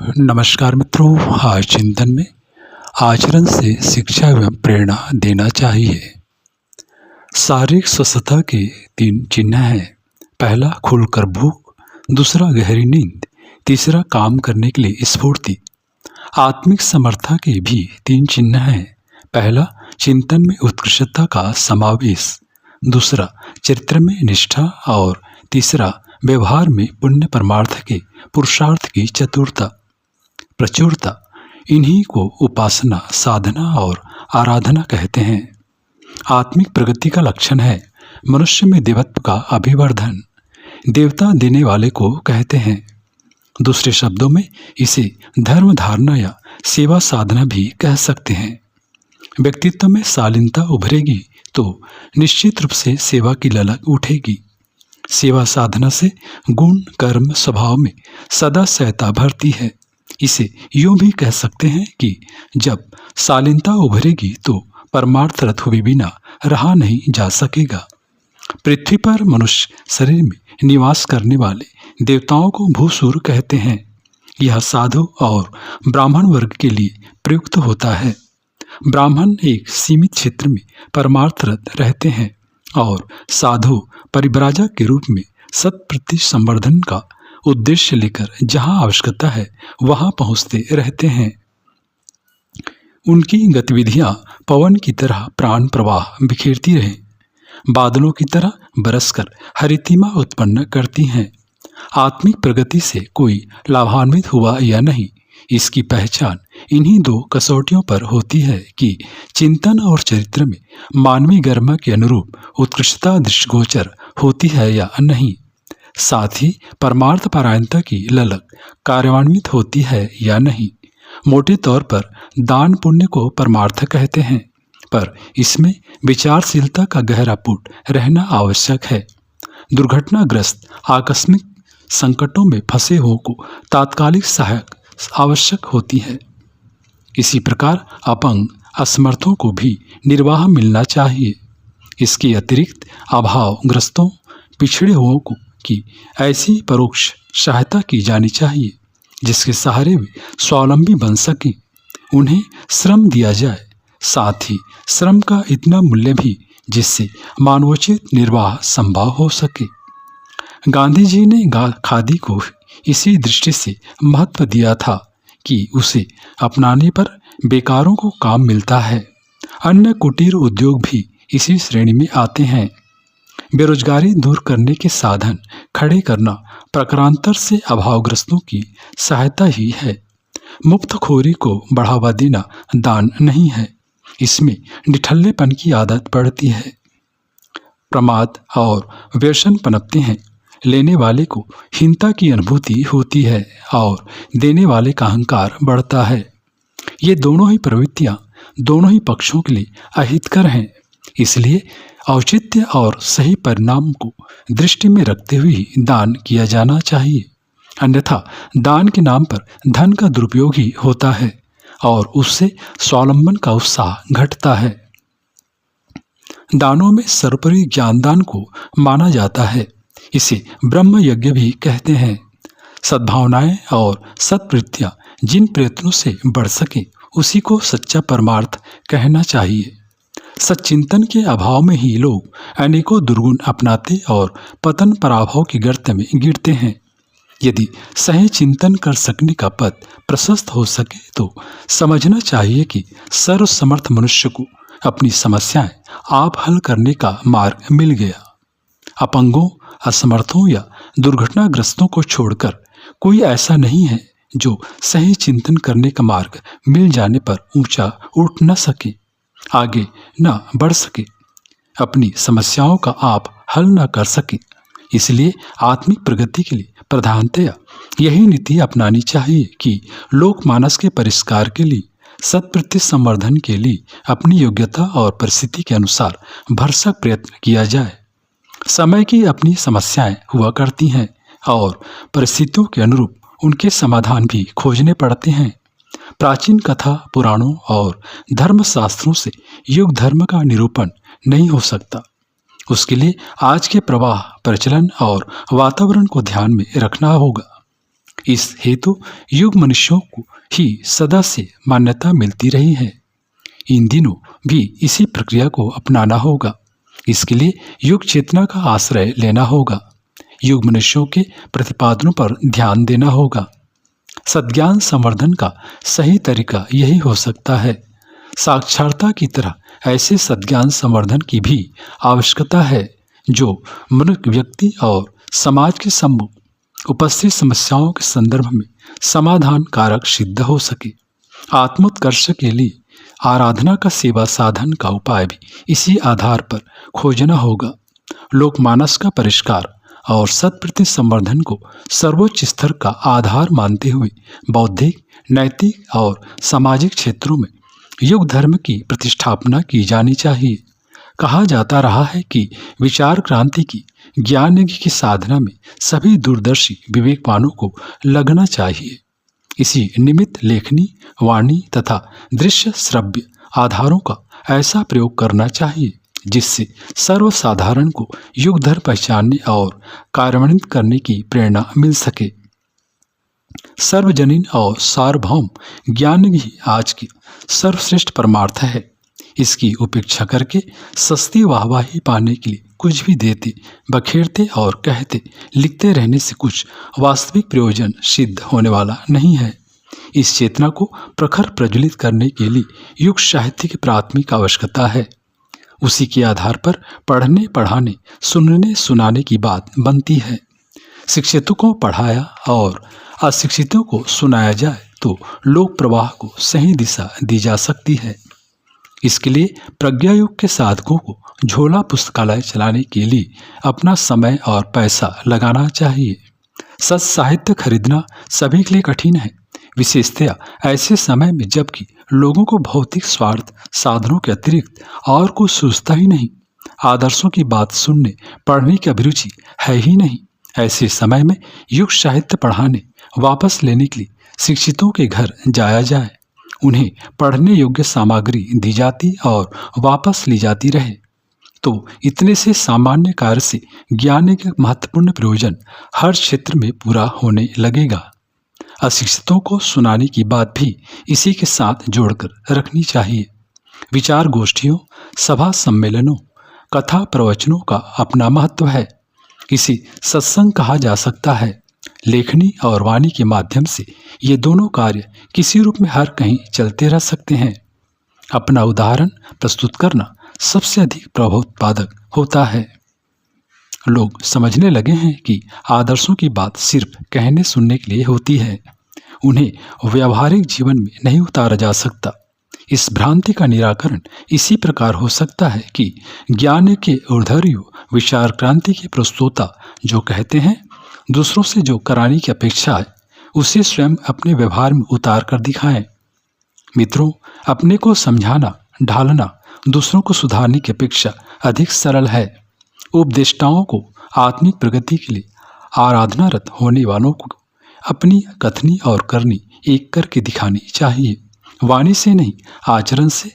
नमस्कार मित्रों, आज चिंतन में आचरण से शिक्षा एवं प्रेरणा देना चाहिए। शारीरिक स्वस्थता के 3 चिन्ह हैं। पहला खुलकर भूख, दूसरा गहरी नींद, तीसरा काम करने के लिए स्फूर्ति। आत्मिक समर्था के भी 3 चिन्ह हैं। पहला चिंतन में उत्कृष्टता का समावेश, दूसरा चरित्र में निष्ठा और तीसरा व्यवहार में पुण्य परमार्थ के पुरुषार्थ की चतुरता प्रचुरता। इन्हीं को उपासना, साधना और आराधना कहते हैं। आत्मिक प्रगति का लक्षण है मनुष्य में देवत्व का अभिवर्धन। देवता देने वाले को कहते हैं। दूसरे शब्दों में इसे धर्म धारणा या सेवा साधना भी कह सकते हैं। व्यक्तित्व में शालीनता उभरेगी तो निश्चित रूप से सेवा की ललक उठेगी। सेवा साधना से गुण, कर्म, स्वभाव में सदा सहता भरती है। इसे यूं भी कह सकते हैं कि जब शालीनता उभरेगी तो परमार्थ रथ हुए बिना रहा नहीं जा सकेगा। पृथ्वी पर मनुष्य शरीर में निवास करने वाले देवताओं को भूसुर कहते हैं। यह साधु और ब्राह्मण वर्ग के लिए प्रयुक्त होता है। ब्राह्मण एक सीमित क्षेत्र में परमार्थरत रहते हैं और साधु परिव्राजक के रूप में शत-प्रति संवर्धन का उद्देश्य लेकर जहाँ आवश्यकता है वहाँ पहुँचते रहते हैं। उनकी गतिविधियाँ पवन की तरह प्राण प्रवाह बिखेरती रहें, बादलों की तरह बरसकर हरितिमा उत्पन्न करती हैं। आत्मिक प्रगति से कोई लाभान्वित हुआ या नहीं, इसकी पहचान इन्हीं 2 कसौटियों पर होती है कि चिंतन और चरित्र में मानवीय गरिमा के अनुरूप उत्कृष्टता दृष्टिगोचर होती है या नहीं, साथ ही परमार्थ परायणता की ललक कार्यान्वित होती है या नहीं। मोटे तौर पर दान पुण्य को परमार्थ कहते हैं, पर इसमें विचारशीलता का गहरा पुट रहना आवश्यक है। दुर्घटनाग्रस्त आकस्मिक संकटों में फंसे हुओं को तात्कालिक सहायक आवश्यक होती है। इसी प्रकार अपंग असमर्थों को भी निर्वाह मिलना चाहिए। इसके अतिरिक्त अभावग्रस्तों, पिछड़े हुओं को की ऐसी परोक्ष सहायता की जानी चाहिए जिसके सहारे वे स्वावलंबी बन सकें। उन्हें श्रम दिया जाए, साथ ही श्रम का इतना मूल्य भी जिससे मानवोचित निर्वाह संभव हो सके। गांधी जी ने खादी को इसी दृष्टि से महत्व दिया था कि उसे अपनाने पर बेकारों को काम मिलता है। अन्य कुटीर उद्योग भी इसी श्रेणी में आते हैं। बेरोजगारी दूर करने के साधन खड़े करना प्रकारांतर से अभावग्रस्तों की सहायता ही है। मुफ्तखोरी को बढ़ावा देना दान नहीं है, इसमें निठल्लेपन की आदत पड़ती है। प्रमाद और व्यसन पनपते हैं। लेने वाले को हीनता की अनुभूति होती है और देने वाले का अहंकार बढ़ता है। ये दोनों ही प्रवृत्तियां दोनों ही पक्षों के लिए अहितकर हैं। इसलिए औचित्य और सही परिणाम को दृष्टि में रखते हुए दान किया जाना चाहिए, अन्यथा दान के नाम पर धन का दुरुपयोग ही होता है और उससे स्वावलंबन का उत्साह घटता है। दानों में सर्वोपरि ज्ञानदान को माना जाता है। इसे ब्रह्म यज्ञ भी कहते हैं। सद्भावनाएं और सत्प्रवृत्तियां जिन प्रयत्नों से बढ़ सके उसी को सच्चा परमार्थ कहना चाहिए। सच्चिंतन के अभाव में ही लोग अनेकों दुर्गुण अपनाते और पतन पराभव के गर्त में गिरते हैं। यदि सही चिंतन कर सकने का पथ प्रशस्त हो सके तो समझना चाहिए कि सर्वसमर्थ मनुष्य को अपनी समस्याएं आप हल करने का मार्ग मिल गया। अपंगों, असमर्थों या दुर्घटनाग्रस्तों को छोड़कर कोई ऐसा नहीं है जो सही चिंतन करने का मार्ग मिल जाने पर ऊंचा उठ न सके, आगे न बढ़ सके, अपनी समस्याओं का आप हल न कर सके। इसलिए आत्मिक प्रगति के लिए प्रधानतया यही नीति अपनानी चाहिए कि लोकमानस के परिष्कार के लिए, शत-प्रति संवर्धन के लिए अपनी योग्यता और परिस्थिति के अनुसार भरसक प्रयत्न किया जाए। समय की अपनी समस्याएं हुआ करती हैं और परिस्थितियों के अनुरूप उनके समाधान भी खोजने पड़ते हैं। प्राचीन कथा, पुराणों और धर्मशास्त्रों से युग धर्म का निरूपण नहीं हो सकता। उसके लिए आज के प्रवाह, प्रचलन और वातावरण को ध्यान में रखना होगा। इस हेतु युग मनुष्यों को ही सदा से मान्यता मिलती रही है। इन दिनों भी इसी प्रक्रिया को अपनाना होगा। इसके लिए युग चेतना का आश्रय लेना होगा। युग मनुष्यों के प्रतिपादनों पर ध्यान देना होगा। सद्ज्ञान संवर्धन का सही तरीका यही हो सकता है। साक्षरता की तरह ऐसे सद्ज्ञान संवर्धन की भी आवश्यकता है जो मनुष्य व्यक्ति और समाज के सम्मुख उपस्थित समस्याओं के संदर्भ में समाधान कारक सिद्ध हो सके। आत्मोत्कर्ष के लिए आराधना का सेवा साधन का उपाय भी इसी आधार पर खोजना होगा। लोकमानस का परिष्कार और सत्प्रति संवर्धन को सर्वोच्च स्तर का आधार मानते हुए बौद्धिक, नैतिक और सामाजिक क्षेत्रों में युग धर्म की प्रतिष्ठापना की जानी चाहिए। कहा जाता रहा है कि विचार क्रांति की ज्ञान यज्ञ की साधना में सभी दूरदर्शी विवेकवानों को लगना चाहिए। इसी निमित्त लेखनी, वाणी तथा दृश्य श्रव्य आधारों का ऐसा प्रयोग करना चाहिए जिससे सर्वसाधारण को युग धर्म पहचानने और कार्यान्वित करने की प्रेरणा मिल सके। सर्वजनीन और सार्वभौम ज्ञान ही आज की सर्वश्रेष्ठ परमार्थ है। इसकी उपेक्षा करके सस्ती वाहवाही पाने के लिए कुछ भी देते, बखेरते और कहते लिखते रहने से कुछ वास्तविक प्रयोजन सिद्ध होने वाला नहीं है। इस चेतना को प्रखर प्रज्वलित करने के लिए युग साहित्य की प्राथमिक आवश्यकता है। उसी के आधार पर पढ़ने, पढ़ाने, सुनने, सुनाने की बात बनती है। शिक्षितों को पढ़ाया और अशिक्षितों को सुनाया जाए तो लोक प्रवाह को सही दिशा दी जा सकती है। इसके लिए प्रज्ञा युग के साधकों को झोला पुस्तकालय चलाने के लिए अपना समय और पैसा लगाना चाहिए। सच साहित्य खरीदना सभी के लिए कठिन है, विशेषतया ऐसे समय में जबकि लोगों को भौतिक स्वार्थ साधनों के अतिरिक्त और कुछ सूझता ही नहीं, आदर्शों की बात सुनने पढ़ने की अभिरुचि है ही नहीं। ऐसे समय में युग साहित्य पढ़ाने वापस लेने के लिए शिक्षितों के घर जाया जाए, उन्हें पढ़ने योग्य सामग्री दी जाती और वापस ली जाती रहे तो इतने से सामान्य कार्य से ज्ञान के महत्वपूर्ण प्रयोजन हर क्षेत्र में पूरा होने लगेगा। अशिक्षितों को सुनाने की बात भी इसी के साथ जोड़कर रखनी चाहिए। विचार गोष्ठियों, सभा सम्मेलनों, कथा प्रवचनों का अपना महत्व है। इसे सत्संग कहा जा सकता है। लेखनी और वाणी के माध्यम से ये दोनों कार्य किसी रूप में हर कहीं चलते रह सकते हैं। अपना उदाहरण प्रस्तुत करना सबसे अधिक प्रभावोत्पादक होता है। लोग समझने लगे हैं कि आदर्शों की बात सिर्फ कहने सुनने के लिए होती है, उन्हें व्यावहारिक जीवन में नहीं उतारा जा सकता। इस भ्रांति का निराकरण इसी प्रकार हो सकता है कि ज्ञान के ऊर्ध्वरीय विचार क्रांति के प्रस्तोता जो कहते हैं, दूसरों से जो कराने की अपेक्षा है उसे स्वयं अपने व्यवहार में उतार कर दिखाएं। मित्रों, अपने को समझाना, ढालना दूसरों को सुधारने की अपेक्षा अधिक सरल है। उपदेष्टाओं को आत्मिक प्रगति के लिए आराधनारत होने वालों को अपनी कथनी और करनी एक करके दिखानी चाहिए। वाणी से नहीं, आचरण से